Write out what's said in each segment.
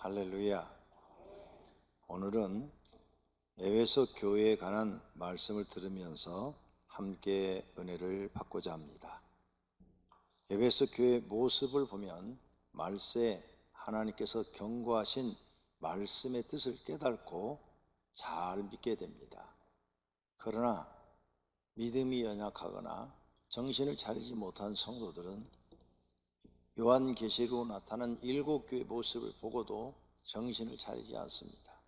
할렐루야. 오늘은 에베소 교회에 관한 말씀을 들으면서 함께 은혜를 받고자 합니다. 에베소 교회의 모습을 보면 말세 하나님께서 경고하신 말씀의 뜻을 깨닫고 잘 믿게 됩니다. 그러나 믿음이 연약하거나 정신을 차리지 못한 성도들은 요한계시로 나타난 7교회의 모습을 보고도 정신을 차리지 않습니다.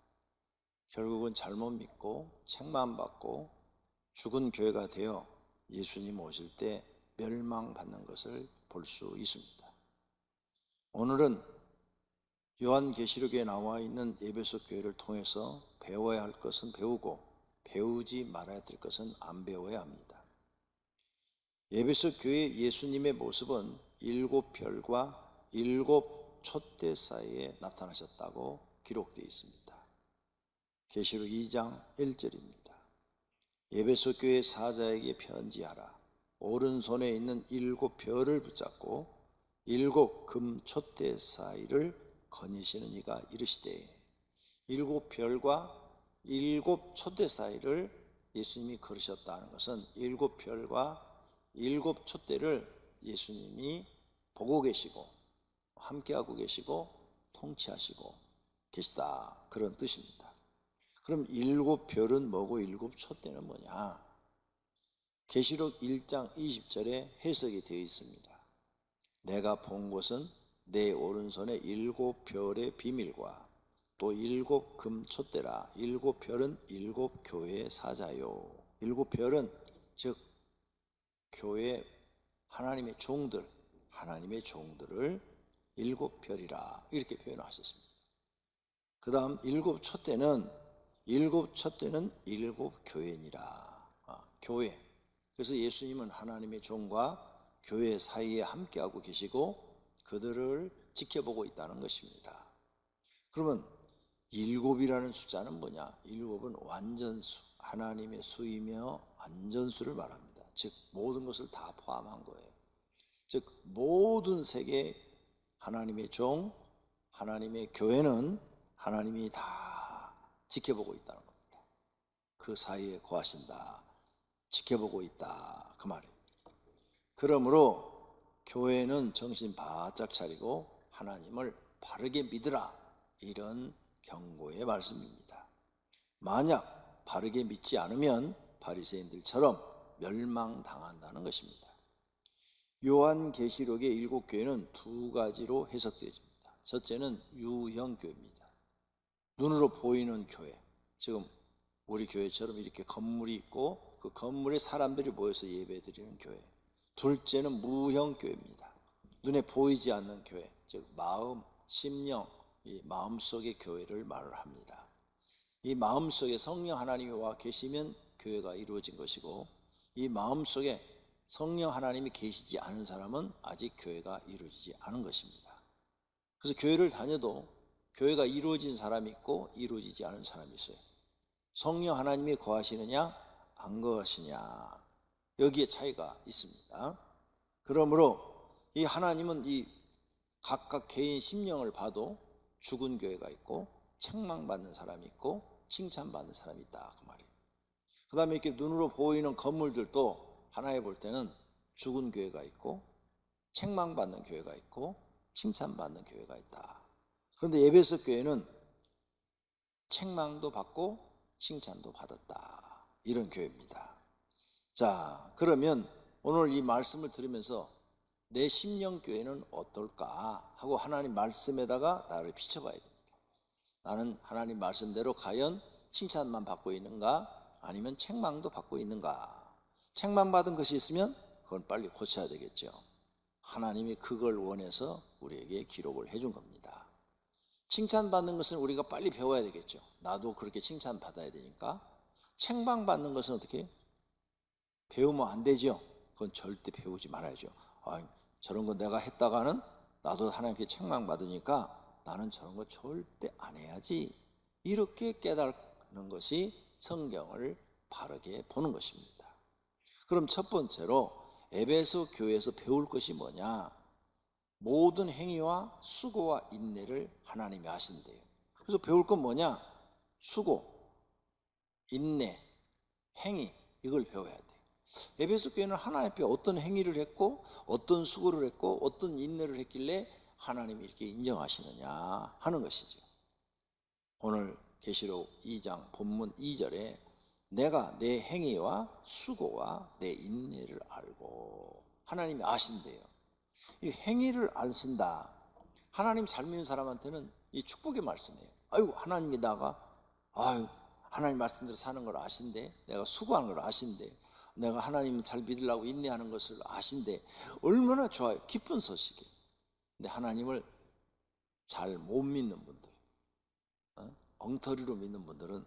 결국은 잘못 믿고 책만 받고 죽은 교회가 되어 예수님 오실 때 멸망받는 것을 볼 수 있습니다. 오늘은 요한계시록에 나와 있는 에베소 교회를 통해서 배워야 할 것은 배우고 배우지 말아야 될 것은 안 배워야 합니다. 에베소 교회 예수님의 모습은 7별과 7촛대 사이에 나타나셨다고 기록되어 있습니다. 계시록 2장 1절입니다. 에베소 교회 사자에게 편지하라. 오른손에 있는 7별을 붙잡고 7금 촛대 사이를 거니시는 이가 이르시되, 7별과 7촛대 사이를 예수님이 걸으셨다는 것은 7별과 7촛대를 예수님이 보고 계시고 함께하고 계시고 통치하시고 계시다, 그런 뜻입니다. 그럼 7별은 뭐고 7촛대는 뭐냐? 계시록 1장 20절에 해석이 되어 있습니다. 내가 본 것은 내 오른손에 7별의 비밀과 또 7금 촛대라. 7별은 7교회의 사자요. 7별은 즉 교회 하나님의 종들, 하나님의 종들을 7별이라 이렇게 표현하셨습니다. 그 다음 7촛대는 7교회니라. 교회. 그래서 예수님은 하나님의 종과 교회 사이에 함께하고 계시고 그들을 지켜보고 있다는 것입니다. 그러면 7이라는 숫자는 뭐냐? 7은 완전수, 하나님의 수이며 완전수를 말합니다. 즉 모든 것을 다 포함한 거예요. 즉 모든 세계 하나님의 종, 하나님의 교회는 하나님이 다 지켜보고 있다는 겁니다. 그 사이에 거하신다, 지켜보고 있다, 그 말이에요. 그러므로 교회는 정신 바짝 차리고 하나님을 바르게 믿으라, 이런 경고의 말씀입니다. 만약 바르게 믿지 않으면 바리새인들처럼 멸망당한다는 것입니다. 요한계시록의 7교회는 2가지로 해석되어집니다. 첫째는 유형교회입니다. 눈으로 보이는 교회, 지금 우리 교회처럼 이렇게 건물이 있고 그 건물에 사람들이 모여서 예배드리는 교회. 둘째는 무형교회입니다. 눈에 보이지 않는 교회, 즉 마음, 심령, 이 마음속의 교회를 말을 합니다. 이 마음속에 성령 하나님이 와 계시면 교회가 이루어진 것이고, 이 마음속에 성령 하나님이 계시지 않은 사람은 아직 교회가 이루어지지 않은 것입니다. 그래서 교회를 다녀도 교회가 이루어진 사람이 있고 이루어지지 않은 사람이 있어요. 성령 하나님이 거하시느냐 안 거하시냐, 여기에 차이가 있습니다. 그러므로 이 하나님은 이 각각 개인 심령을 봐도 죽은 교회가 있고 책망받는 사람이 있고 칭찬받는 사람이 있다, 그 말이에요. 그 다음에 이렇게 눈으로 보이는 건물들도 하나에 볼 때는 죽은 교회가 있고 책망받는 교회가 있고 칭찬받는 교회가 있다. 그런데 에베소 교회는 책망도 받고 칭찬도 받았다, 이런 교회입니다. 자, 그러면 오늘 이 말씀을 들으면서 내 심령교회는 어떨까 하고 하나님 말씀에다가 나를 비춰봐야 됩니다. 나는 하나님 말씀대로 과연 칭찬만 받고 있는가, 아니면 책망도 받고 있는가. 책망받은 것이 있으면 그건 빨리 고쳐야 되겠죠. 하나님이 그걸 원해서 우리에게 기록을 해준 겁니다. 칭찬받는 것은 우리가 빨리 배워야 되겠죠. 나도 그렇게 칭찬받아야 되니까. 책망받는 것은 어떻게? 배우면 안 되죠. 그건 절대 배우지 말아야죠. 저런 거 내가 했다가는 나도 하나님께 책망받으니까 나는 저런 거 절대 안 해야지, 이렇게 깨닫는 것이 성경을 바르게 보는 것입니다. 그럼 첫 번째로 에베소 교회에서 배울 것이 뭐냐? 모든 행위와 수고와 인내를 하나님이 아신대요. 그래서 배울 건 뭐냐? 수고, 인내, 행위, 이걸 배워야 돼. 에베소 교회는 하나님 앞에 어떤 행위를 했고 어떤 수고를 했고 어떤 인내를 했길래 하나님이 이렇게 인정하시느냐 하는 것이죠. 오늘 계시록 2장 본문 2절에 내가 내 행위와 수고와 내 인내를 알고, 하나님이 아신대요. 이 행위를 아신다. 하나님 잘 믿는 사람한테는 이 축복의 말씀이에요. 아이고, 하나님이 나가 하나님 말씀대로 사는 걸 아신대, 내가 수고하는 걸 아신대, 내가 하나님 잘 믿으려고 인내하는 것을 아신대. 얼마나 좋아요. 기쁜 소식이에요. 근데 하나님을 잘 못 믿는 분들, 엉터리로 믿는 분들은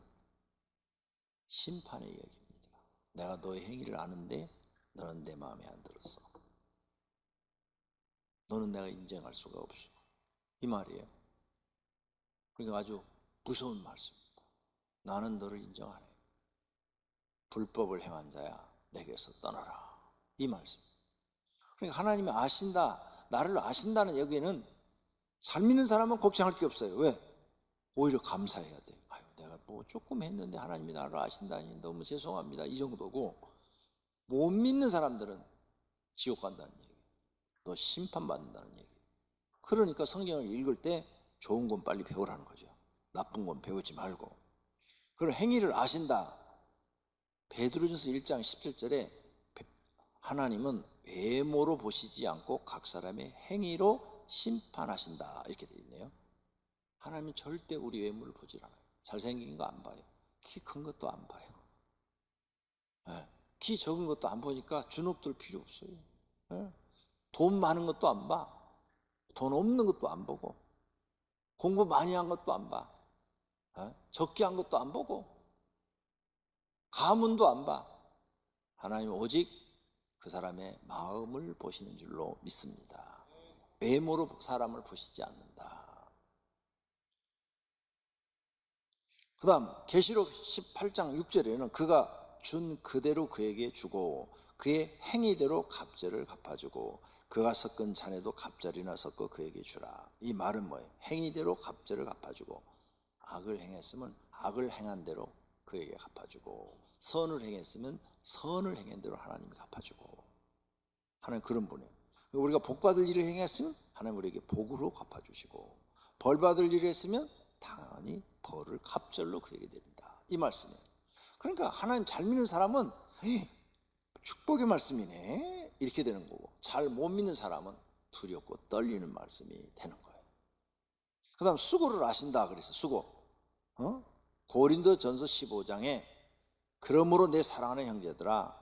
심판의 여깁니다. 내가 너의 행위를 아는데 너는 내 마음에 안 들었어. 너는 내가 인정할 수가 없어. 이 말이에요. 그러니까 아주 무서운 말씀입니다. 나는 너를 인정 안 해. 불법을 행한 자야 내게서 떠나라. 이 말씀. 그러니까 하나님이 아신다, 나를 아신다는 여기에는 잘 믿는 사람은 걱정할 게 없어요. 왜? 오히려 감사해야 돼. 내가 뭐 조금 했는데 하나님이 나를 아신다니 너무 죄송합니다, 이 정도고, 못 믿는 사람들은 지옥 간다는 얘기, 너 심판받는다는 얘기. 그러니까 성경을 읽을 때 좋은 건 빨리 배우라는 거죠. 나쁜 건 배우지 말고. 그런 행위를 아신다. 베드로전서 1장 17절에 하나님은 외모로 보시지 않고 각 사람의 행위로 심판하신다, 이렇게 되어 있네요. 하나님은 절대 우리 외모를 보질 않아요. 잘생긴 거 안 봐요. 키 큰 것도 안 봐요. 키 적은 것도 안 보니까 주눅들 필요 없어요. 돈 많은 것도 안 봐. 돈 없는 것도 안 보고, 공부 많이 한 것도 안 봐. 적게 한 것도 안 보고, 가문도 안 봐. 하나님은 오직 그 사람의 마음을 보시는 줄로 믿습니다. 외모로 사람을 보시지 않는다. 그 다음 계시록 18장 6절에는 그가 준 그대로 그에게 주고 그의 행위대로 갑절을 갚아주고 그가 섞은 잔에도 갑절이나 섞어 그에게 주라. 이 말은 뭐예요? 행위대로 갑절을 갚아주고, 악을 행했으면 악을 행한 대로 그에게 갚아주고, 선을 행했으면 선을 행한 대로 하나님이 갚아주고, 하나님 그런 분이에요. 우리가 복받을 일을 행했으면 하나님 우리에게 복으로 갚아주시고, 벌받을 일을 했으면 당연히 벌을 갑절로 그에게 드린다, 이 말씀이에요. 그러니까 하나님 잘 믿는 사람은 축복의 말씀이네 이렇게 되는 거고, 잘 못 믿는 사람은 두렵고 떨리는 말씀이 되는 거예요. 그 다음 수고를 아신다 그래서 수고, 고린도전서 15장에 그러므로 내 사랑하는 형제들아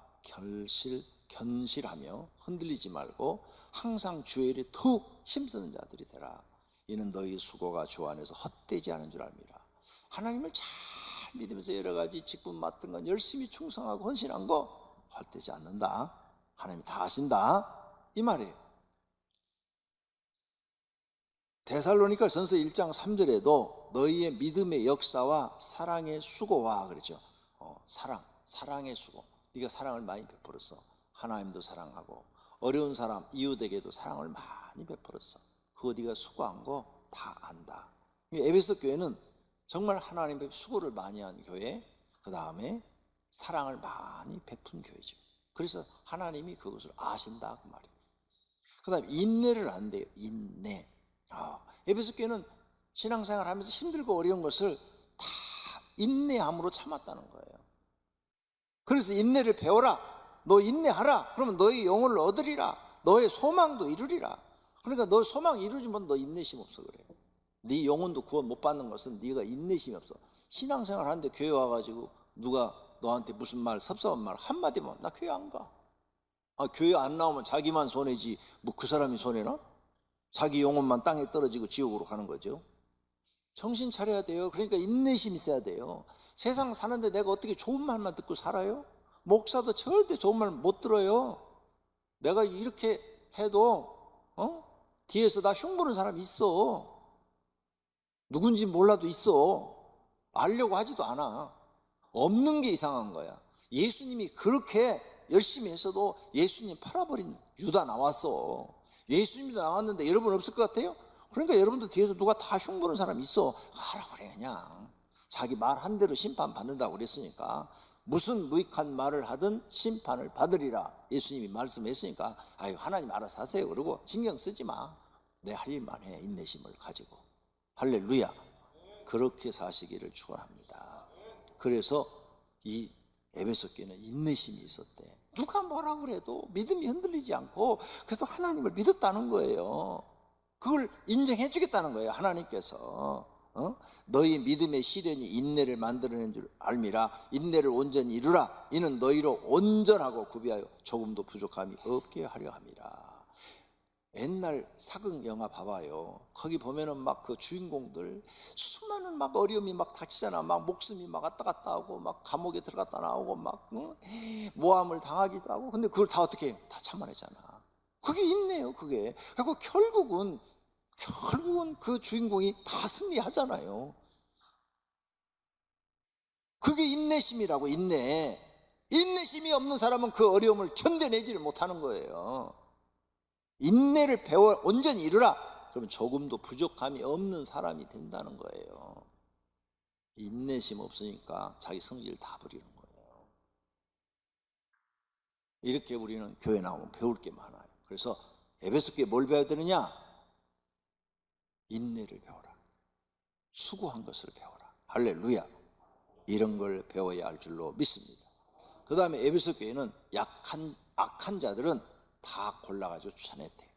견실하며 흔들리지 말고 항상 주의 일에 더욱 힘쓰는 자들이 되라. 이는 너희 수고가 주 안에서 헛되지 않은 줄 압니다. 하나님을 잘 믿으면서 여러 가지 직분 맡은 건 열심히 충성하고 헌신한 거 헛되지 않는다. 하나님이 다 아신다, 이 말이에요. 데살로니가 전서 1장 3절에도 너희의 믿음의 역사와 사랑의 수고와 그랬죠. 사랑의 수고. 네가 사랑을 많이 베풀었어. 하나님도 사랑하고 어려운 사람 이웃에게도 사랑을 많이 베풀었어. 그거 네가 수고한 거 다 안다. 에베소 교회는 정말 하나님의 수고를 많이 한 교회, 그 다음에 사랑을 많이 베푼 교회죠. 그래서 하나님이 그것을 아신다, 그 말이에요. 그 다음에 인내를 안돼요. 인내. 에베소 교회는 신앙생활 하면서 힘들고 어려운 것을 다 인내함으로 참았다는 거예요. 그래서 인내를 배워라. 너 인내하라. 그러면 너의 영혼을 얻으리라. 너의 소망도 이루리라. 그러니까 너 소망 이루지면 너 인내심 없어 그래. 네 영혼도 구원 못 받는 것은 네가 인내심이 없어. 신앙생활 하는데 교회 와가지고 누가 너한테 무슨 말, 섭섭한 말 한마디만, 나 교회 안 가. 교회 안 나오면 자기만 손해지 뭐 그 사람이 손해나? 자기 영혼만 땅에 떨어지고 지옥으로 가는 거죠. 정신 차려야 돼요. 그러니까 인내심 있어야 돼요. 세상 사는데 내가 어떻게 좋은 말만 듣고 살아요? 목사도 절대 좋은 말 못 들어요. 내가 이렇게 해도 뒤에서 나 흉보는 사람이 있어. 누군지 몰라도 있어. 알려고 하지도 않아. 없는 게 이상한 거야. 예수님이 그렇게 열심히 했어도 예수님 팔아버린 유다 나왔어. 예수님도 나왔는데 여러분 없을 것 같아요? 그러니까 여러분도 뒤에서 누가 다 흉보는 사람이 있어. 하라 그래 그냥. 자기 말 한 대로 심판 받는다고 그랬으니까 무슨 무익한 말을 하든 심판을 받으리라 예수님이 말씀했으니까 아유 하나님 알아서 하세요. 그러고 신경 쓰지 마. 내 할 일만 해. 인내심을 가지고. 할렐루야. 그렇게 사시기를 축원합니다. 그래서 이 에베소 교회는 인내심이 있었대. 누가 뭐라 그래도 믿음이 흔들리지 않고 그래도 하나님을 믿었다는 거예요. 그걸 인정해 주겠다는 거예요. 하나님께서 너희 믿음의 시련이 인내를 만들어낸 줄 알미라. 인내를 온전히 이루라. 이는 너희로 온전하고 구비하여 조금도 부족함이 없게 하려 함이라. 옛날 사극 영화 봐봐요. 거기 보면은 막 그 주인공들 수많은 막 어려움이 막 닥치잖아. 막 목숨이 막 왔다 갔다 하고 막 감옥에 들어갔다 나오고 막 모함을 당하기도 하고. 근데 그걸 다 어떻게 해요? 다 참아내잖아. 그게 있네요. 그게. 그리고 결국은 그 주인공이 다 승리하잖아요. 그게 인내심이라고. 인내심이 없는 사람은 그 어려움을 견뎌내지를 못하는 거예요. 인내를 배워 온전히 이루라. 그러면 조금도 부족함이 없는 사람이 된다는 거예요. 인내심 없으니까 자기 성질 다 버리는 거예요. 이렇게 우리는 교회 나오면 배울 게 많아요. 그래서 에베소 교회 뭘 배워야 되느냐? 인내를 배워라. 수고한 것을 배워라. 할렐루야. 이런 걸 배워야 할 줄로 믿습니다. 그 다음에 에베소 교회는 악한 자들은 다 골라가지고 추천했대요.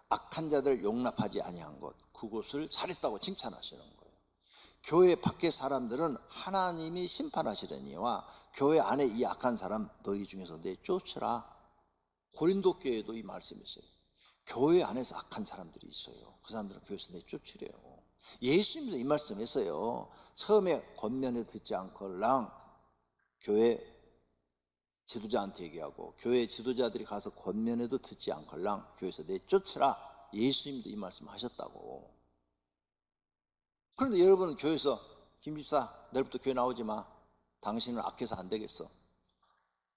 악한 자들 용납하지 아니한 것, 그것을 잘했다고 칭찬하시는 거예요. 교회 밖의 사람들은 하나님이 심판하시려니와 교회 안에 이 악한 사람 너희 중에서 내쫓으라. 고린도 교회도 이 말씀이 있어요. 교회 안에서 악한 사람들이 있어요. 그 사람들은 교회에서 내쫓으래요. 예수님도 이 말씀했어요. 처음에 권면에 듣지 않걸랑 교회 지도자한테 얘기하고 교회 지도자들이 가서 권면해도 듣지 않걸랑 교회에서 내쫓으라. 예수님도 이 말씀 하셨다고. 그런데 여러분은 교회에서 김 집사 내일부터 교회 나오지 마. 당신은 악해서 안 되겠어.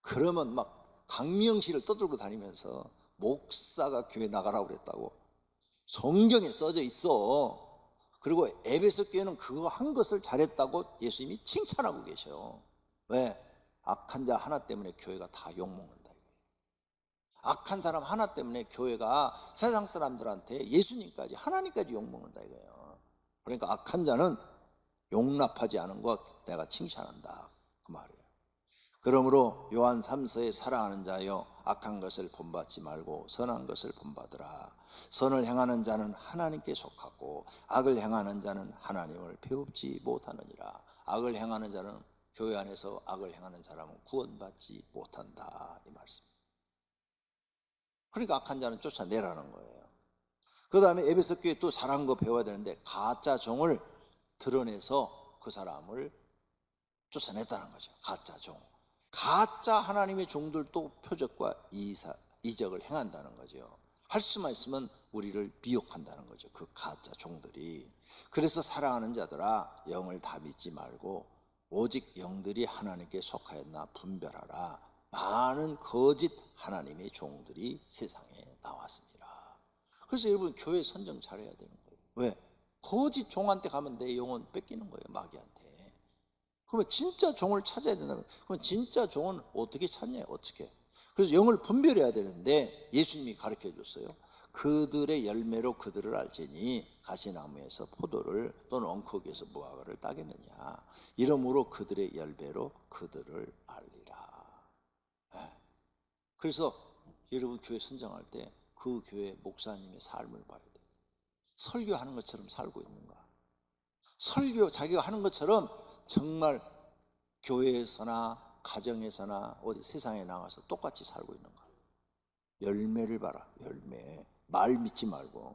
그러면 막 강명시를 떠들고 다니면서 목사가 교회 나가라고 그랬다고 성경에 써져 있어. 그리고 에베소 교회는 그거 한 것을 잘했다고 예수님이 칭찬하고 계셔요. 왜? 악한 자 하나 때문에 교회가 다 욕먹는다. 악한 사람 하나 때문에 교회가 세상 사람들한테 예수님까지 하나님까지 욕먹는다 이거예요. 그러니까 악한 자는 용납하지 않은 것 내가 칭찬한다 그 말이에요. 그러므로 요한 3서에 사랑하는 자여 악한 것을 본받지 말고 선한 것을 본받으라. 선을 행하는 자는 하나님께 속하고 악을 행하는 자는 하나님을 배웁지 못하느니라. 악을 행하는 자는 교회 안에서 악을 행하는 사람은 구원받지 못한다 이 말씀. 그러니까 악한 자는 쫓아내라는 거예요. 그 다음에 에베소 교회 또 잘한 거 배워야 되는데 가짜 종을 드러내서 그 사람을 쫓아냈다는 거죠. 가짜 종. 가짜 하나님의 종들도 표적과 이적을 행한다는 거죠. 할 수만 있으면 우리를 미혹한다는 거죠. 그 가짜 종들이. 그래서 사랑하는 자들아 영을 다 믿지 말고 오직 영들이 하나님께 속하였나 분별하라. 많은 거짓 하나님의 종들이 세상에 나왔습니다. 그래서 여러분 교회 선정 잘해야 되는 거예요. 왜? 거짓 종한테 가면 내 영혼 뺏기는 거예요. 마귀한테. 그러면 진짜 종을 찾아야 된다면 그럼 진짜 종은 어떻게 찾냐? 어떻게? 그래서 영을 분별해야 되는데 예수님이 가르쳐 줬어요. 그들의 열매로 그들을 알지니 가시나무에서 포도를 또는 엉터기에서 무화과를 따겠느냐. 이러므로 그들의 열매로 그들을 알리라. 그래서 여러분 교회 선정할 때 그 교회 목사님의 삶을 봐야 돼요. 설교하는 것처럼 살고 있는가? 설교 자기가 하는 것처럼 정말 교회에서나 가정에서나 어디 세상에 나가서 똑같이 살고 있는가? 열매를 봐라. 열매. 말 믿지 말고.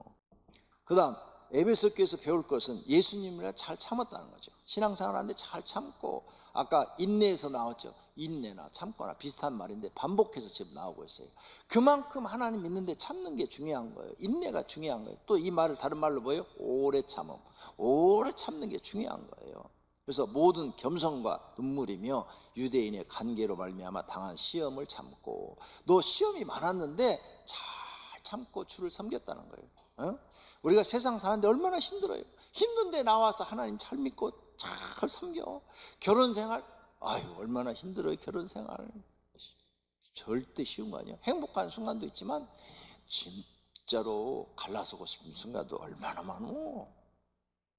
그 다음 에베소 교회에서 배울 것은 예수님이라 잘 참았다는 거죠. 신앙생활 하는데 잘 참고, 아까 인내에서 나왔죠. 인내나 참거나 비슷한 말인데 반복해서 지금 나오고 있어요. 그만큼 하나님 믿는데 참는 게 중요한 거예요. 인내가 중요한 거예요. 또 이 말을 다른 말로 뭐예요? 오래 참음. 오래 참는 게 중요한 거예요. 그래서 모든 겸손과 눈물이며 유대인의 관계로 말미암아 당한 시험을 참고, 너 시험이 많았는데 잘 참고 주를 섬겼다는 거예요. 우리가 세상 사는데 얼마나 힘들어요. 힘든데 나와서 하나님 잘 믿고 잘 섬겨. 결혼 생활, 아유 얼마나 힘들어요. 결혼 생활 절대 쉬운 거 아니에요. 행복한 순간도 있지만 진짜로 갈라서고 싶은 순간도 얼마나 많어.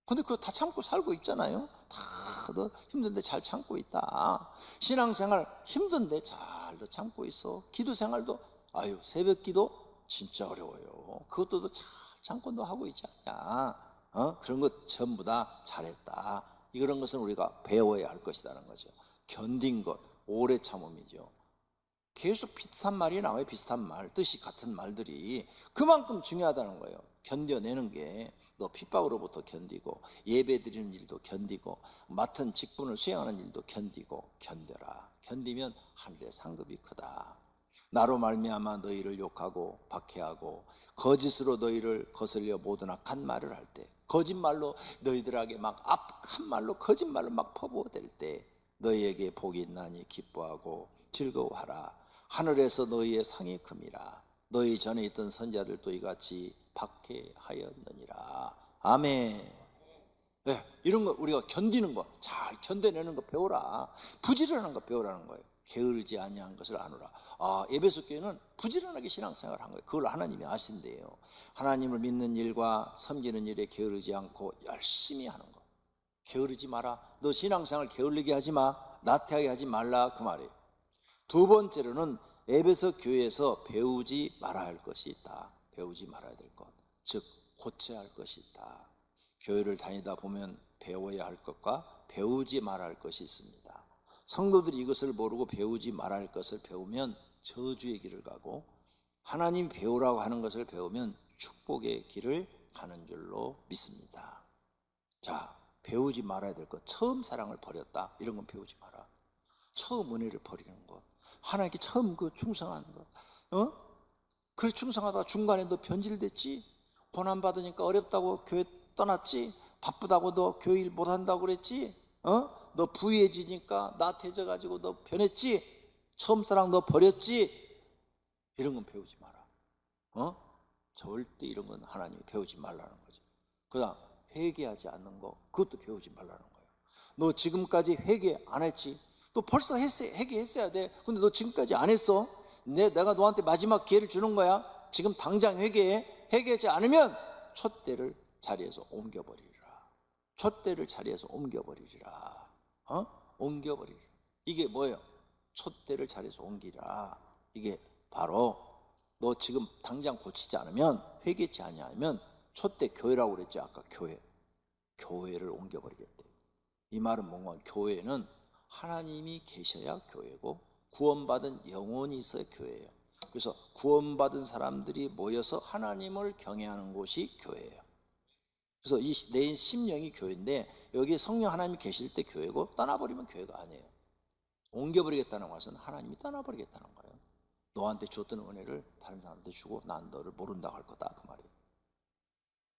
근데 그거 다 참고 살고 있잖아요. 다 너 힘든데 잘 참고 있다. 신앙생활 힘든데 잘 너 참고 있어. 기도 생활도 아유 새벽 기도 진짜 어려워요. 그것도 잘 참고 너 하고 있지 않냐. 그런 것 전부 다 잘했다. 이런 것은 우리가 배워야 할 것이라는 거죠. 견딘 것, 오래 참음이죠. 계속 비슷한 말이 나와요. 비슷한 말, 뜻이 같은 말들이 그만큼 중요하다는 거예요. 견뎌내는 게. 너 핍박으로부터 견디고 예배 드리는 일도 견디고 맡은 직분을 수행하는 일도 견디고 견뎌라. 견디면 하늘의 상급이 크다. 나로 말미암아 너희를 욕하고 박해하고 거짓으로 너희를 거슬려 모든 악한 말을 할 때, 거짓말로 너희들에게 막 악한 말로 거짓말로 막 퍼부어댈 때 너희에게 복이 있나니 기뻐하고 즐거워하라. 하늘에서 너희의 상이 큼이라. 너희 전에 있던 선지자들도 이같이 박해하였느니라. 아멘. 네, 이런 거 우리가 견디는 거, 잘 견뎌내는 거 배워라. 부지런한 거 배우라는 거예요. 게으르지 아니한 것을 아노라. 에베소 교회는 부지런하게 신앙생활을 한 거예요. 그걸 하나님이 아신대요. 하나님을 믿는 일과 섬기는 일에 게으르지 않고 열심히 하는 거. 게으르지 마라. 너 신앙생활 게을르게 하지 마. 나태하게 하지 말라. 그 말이에요. 두 번째로는 에베소 교회에서 배우지 말아야 할 것이 있다. 배우지 말아야 될 것, 즉 고쳐야 할 것이 있다. 교회를 다니다 보면 배워야 할 것과 배우지 말아야 할 것이 있습니다. 성도들이 이것을 모르고 배우지 말아야 할 것을 배우면 저주의 길을 가고, 하나님 배우라고 하는 것을 배우면 축복의 길을 가는 줄로 믿습니다. 자, 배우지 말아야 될 것, 처음 사랑을 버렸다, 이런 건 배우지 마라. 처음 은혜를 버리는 것, 하나님께 처음 그 충성하는 것, 그래 충성하다가 중간에 너 변질됐지? 고난받으니까 어렵다고 교회 떠났지? 바쁘다고 너 교회 일 못한다고 그랬지? 너 부유해지니까 나태해져가지고 너 변했지? 처음 사랑 너 버렸지? 이런 건 배우지 마라. 절대 이런 건 하나님이 배우지 말라는 거죠. 그 다음 회개하지 않는 거, 그것도 배우지 말라는 거예요. 너 지금까지 회개 안 했지? 너 벌써 회개했어야 돼. 근데 너 지금까지 안 했어. 내가 너한테 마지막 기회를 주는 거야. 지금 당장 회개해. 회개하지 않으면 촛대를 자리에서 옮겨버리리라. 촛대를 자리에서 옮겨버리리라. 옮겨버리리라. 이게 뭐예요? 촛대를 자리에서 옮기라. 이게 바로 너 지금 당장 고치지 않으면, 회개치 아니하면 촛대, 교회라고 그랬죠. 아까 교회를 옮겨버리겠대. 이 말은 뭔가, 교회는 하나님이 계셔야 교회고 구원받은 영혼이 있어야 교회예요. 그래서 구원받은 사람들이 모여서 하나님을 경외하는 곳이 교회예요. 그래서 내 심령이 교회인데, 여기 성령 하나님이 계실 때 교회고, 떠나버리면 교회가 아니에요. 옮겨버리겠다는 것은 하나님이 떠나버리겠다는 거예요. 너한테 줬던 은혜를 다른 사람한테 주고 난 너를 모른다고 할 거다, 그 말이에요.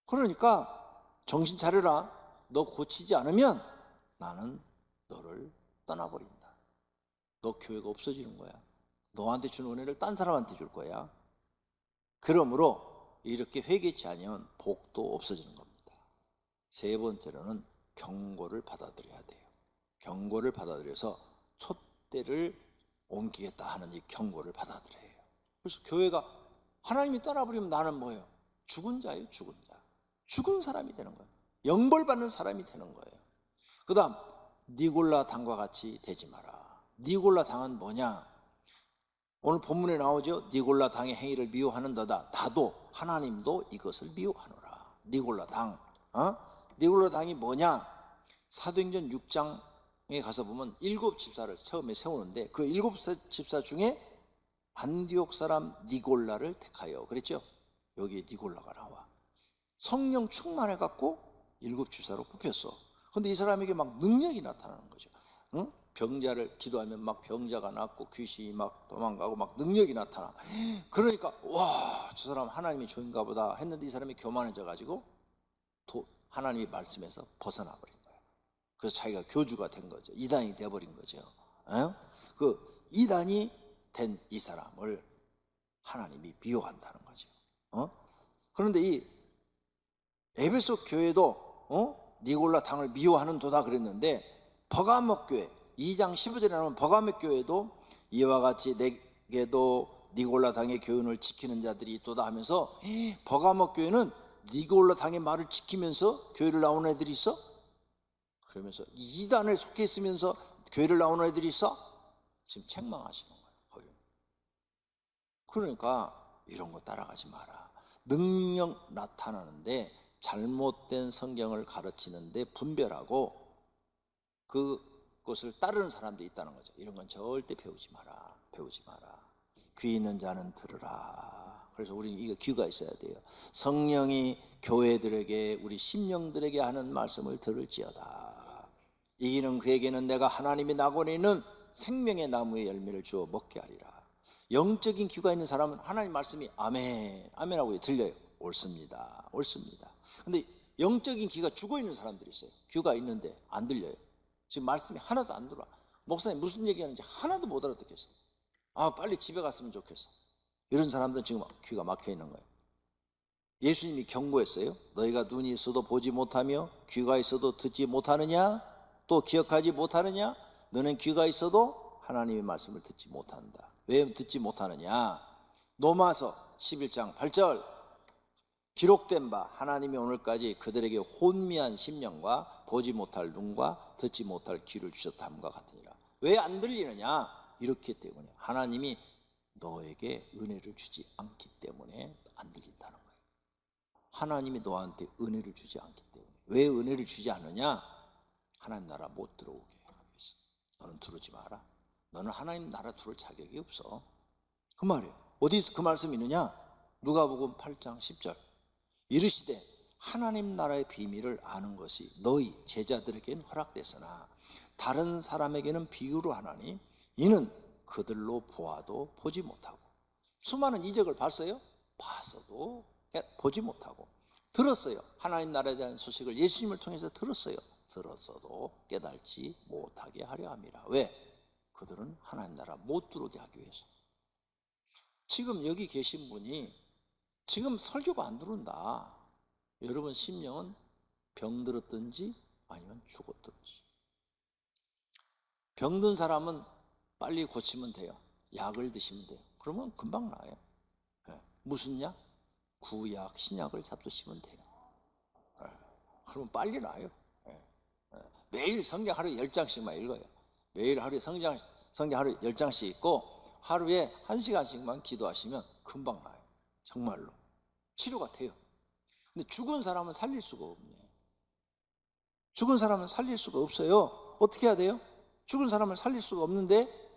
그러니까 정신 차려라. 너 고치지 않으면 나는 너를 떠나버린다. 너 교회가 없어지는 거야. 너한테 준 은혜를 딴 사람한테 줄 거야. 그러므로 이렇게 회개치 않으면 복도 없어지는 겁니다. 세 번째로는 경고를 받아들여야 돼요. 경고를 받아들여서 촛대를 옮기겠다 하는 이 경고를 받아들여야 해요. 그래서 교회가 하나님이 떠나버리면 나는 뭐예요? 죽은 자예요. 죽은 자. 죽은 사람이 되는 거예요. 영벌받는 사람이 되는 거예요. 그 다음, 니골라 당과 같이 되지 마라. 니골라 당은 뭐냐? 오늘 본문에 나오죠. 니골라 당의 행위를 미워하는 너다. 나도 하나님도 이것을 미워하노라. 니골라 당. 니골라 당이 뭐냐? 사도행전 6장에 가서 보면 7집사를 처음에 세우는데, 그 7집사 중에 안디옥 사람 니골라를 택하여, 그랬죠? 여기에 니골라가 나와. 성령 충만해갖고 7집사로 뽑혔어. 근데 이 사람에게 막 능력이 나타나는 거죠. 병자를 기도하면 막 병자가 낫고 귀신이 막 도망가고 막 능력이 나타나. 그러니까 와, 저 사람 하나님이 좋은가 보다 했는데, 이 사람이 교만해져 가지고 하나님의 말씀에서 벗어나 버린 거야. 그래서 자기가 교주가 된 거죠. 이단이 돼버린 거죠. 그 이단이 된 이 사람을 하나님이 미워한다는 거죠. 그런데 이 에베소 교회도 니골라 당을 미워하는도다 그랬는데, 버가모 교회 2장 15절에 나오면 버가모 교회도 이와 같이 내게도 니골라 당의 교훈을 지키는 자들이 있도다 하면서, 버가모 교회는 니골라 당의 말을 지키면서 교회를 나오는 애들이 있어? 그러면서 이단에 속해 있으면서 교회를 나오는 애들이 있어? 지금 책망하시는 거예요, 거의. 그러니까 이런 거 따라가지 마라. 능력 나타나는데 잘못된 성경을 가르치는데 분별하고 그것을 따르는 사람도 있다는 거죠. 이런 건 절대 배우지 마라. 배우지 마라. 귀 있는 자는 들으라. 그래서 우리는 이거 귀가 있어야 돼요. 성령이 교회들에게, 우리 심령들에게 하는 말씀을 들을지어다. 이기는 그에게는 내가 하나님이 낙원에 있는 생명의 나무의 열매를 주어 먹게 하리라. 영적인 귀가 있는 사람은 하나님 말씀이 아멘, 아멘하고 들려요. 옳습니다, 옳습니다. 근데 영적인 귀가 죽어 있는 사람들이 있어요. 귀가 있는데 안 들려요. 지금 말씀이 하나도 안 들어와. 목사님 무슨 얘기하는지 하나도 못 알아듣겠어. 빨리 집에 갔으면 좋겠어. 이런 사람들은 지금 귀가 막혀 있는 거예요. 예수님이 경고했어요. 너희가 눈이 있어도 보지 못하며 귀가 있어도 듣지 못하느냐, 또 기억하지 못하느냐. 너는 귀가 있어도 하나님의 말씀을 듣지 못한다. 왜 듣지 못하느냐? 로마서 11장 8절 기록된 바 하나님이 오늘까지 그들에게 혼미한 심령과 보지 못할 눈과 듣지 못할 귀를 주셨다함과 같으니라. 왜 안 들리느냐? 이렇기 때문에 하나님이 너에게 은혜를 주지 않기 때문에 안 들린다는 거예요. 하나님이 너한테 은혜를 주지 않기 때문에. 왜 은혜를 주지 않느냐? 하나님 나라 못 들어오게 하기 위해서. 너는 들어오지 마라. 너는 하나님 나라 들어올 자격이 없어. 그 말이에요. 어디서 그 말씀이 있느냐? 누가복음 8장 10절 이르시되 하나님 나라의 비밀을 아는 것이 너희 제자들에게는 허락됐으나 다른 사람에게는 비유로 하나니 이는 그들로 보아도 보지 못하고. 수많은 이적을 봤어요? 봤어도 보지 못하고. 들었어요. 하나님 나라에 대한 소식을 예수님을 통해서 들었어요. 들었어도 깨달지 못하게 하려 함이라. 왜? 그들은 하나님 나라 못 들어오게 하기 위해서. 지금 여기 계신 분이 지금 설교가 안 들어온다. 여러분 심령은 병들었든지 아니면 죽었든지. 병든 사람은 빨리 고치면 돼요. 약을 드시면 돼요. 그러면 금방 나아요. 무슨 약? 구약, 신약을 잡수시면 돼요. 그러면 빨리 나아요. 매일 성경 하루에 10장씩만 읽어요. 매일 하루에 성경 하루에 10장씩 읽고 하루에 1시간씩만 기도하시면 금방 나아요. 정말로 치료가 돼요. 근데 죽은 사람은 살릴 수가 없네. 죽은 사람은 살릴 수가 없어요. 어떻게 해야 돼요? 죽은 사람을 살릴 수가 없는데,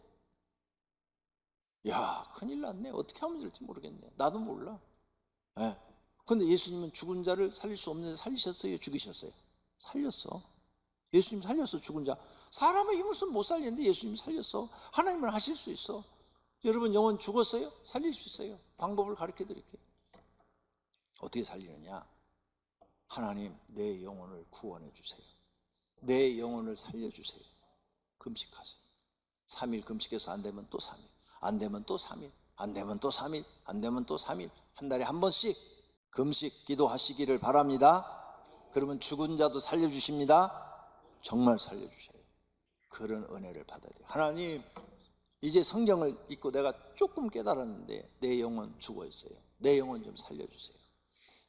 야, 큰일 났네. 어떻게 하면 될지 모르겠네. 나도 몰라. 근데 예수님은 죽은 자를 살릴 수 없는데 살리셨어요? 죽이셨어요? 살렸어. 예수님 살렸어. 죽은 자. 사람의 힘을 쓰면 못 살리는데 예수님이 살렸어. 하나님은 하실 수 있어. 여러분 영혼 죽었어요? 살릴 수 있어요. 방법을 가르쳐 드릴게요. 어떻게 살리느냐? 하나님 내 영혼을 구원해 주세요. 내 영혼을 살려주세요. 금식하세요. 3일 금식해서 안 되면 또 3일, 안 되면 또 3일, 안 되면 또 3일, 안 되면 또 3일, 한 달에 한 번씩 금식 기도하시기를 바랍니다. 그러면 죽은 자도 살려주십니다. 정말 살려주셔요. 그런 은혜를 받아야 돼요. 하나님 이제 성경을 읽고 내가 조금 깨달았는데 내 영혼 죽어 있어요. 내 영혼 좀 살려주세요.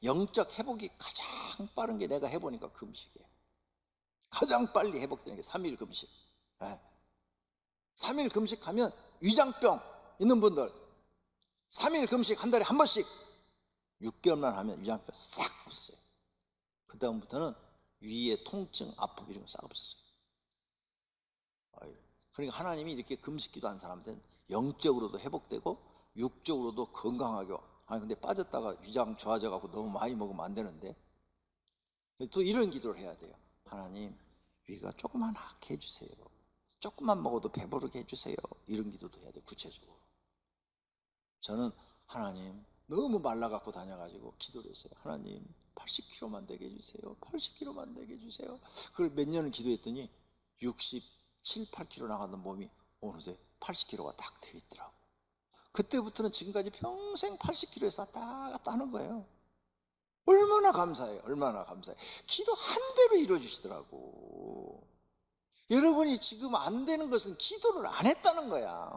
영적 회복이 가장 빠른 게 내가 해보니까 금식이에요. 가장 빨리 회복되는 게 3일 금식. 3일 금식하면 위장병 있는 분들 3일 금식 한 달에 한 번씩 6개월만 하면 위장병 싹 없어져요. 그 다음부터는 위의 통증, 아픔 이런 거 싹 없어져요. 그러니까 하나님이 이렇게 금식기도 한 사람들은 영적으로도 회복되고 육적으로도 건강하게. 근데 빠졌다가 위장 좋아져 갖고 너무 많이 먹으면 안 되는데 또 이런 기도를 해야 돼요. 하나님 위가 조그만하게 해주세요. 조금만 먹어도 배부르게 해주세요. 이런 기도도 해야 돼요. 구체적으로. 저는 하나님 너무 말라갖고 다녀가지고 기도를 했어요. 하나님 80kg만 되게 해주세요. 80kg만 되게 해주세요. 그걸 몇 년을 기도했더니 67, 8kg 나가는 몸이 어느새 80kg가 딱 되어 있더라고. 그때부터는 지금까지 평생 80km에서 왔다 갔다 하는 거예요. 얼마나 감사해요. 얼마나 감사해요. 기도 한 대로 이루어주시더라고. 여러분이 지금 안 되는 것은 기도를 안 했다는 거야.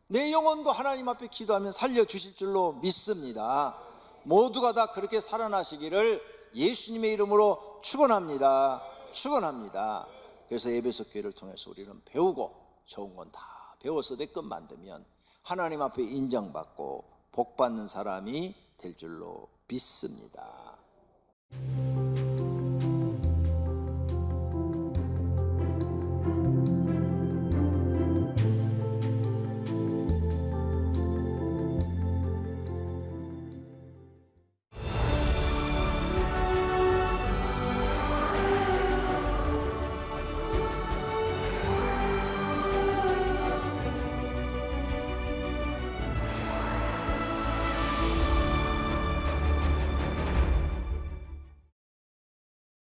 내 영혼도 하나님 앞에 기도하면 살려주실 줄로 믿습니다. 모두가 다 그렇게 살아나시기를 예수님의 이름으로 축원합니다. 축원합니다. 그래서 에베소 교회를 통해서 우리는 배우고 좋은 건 다 배워서 내 것 만들면 하나님 앞에 인정받고 복받는 사람이 될 줄로 믿습니다.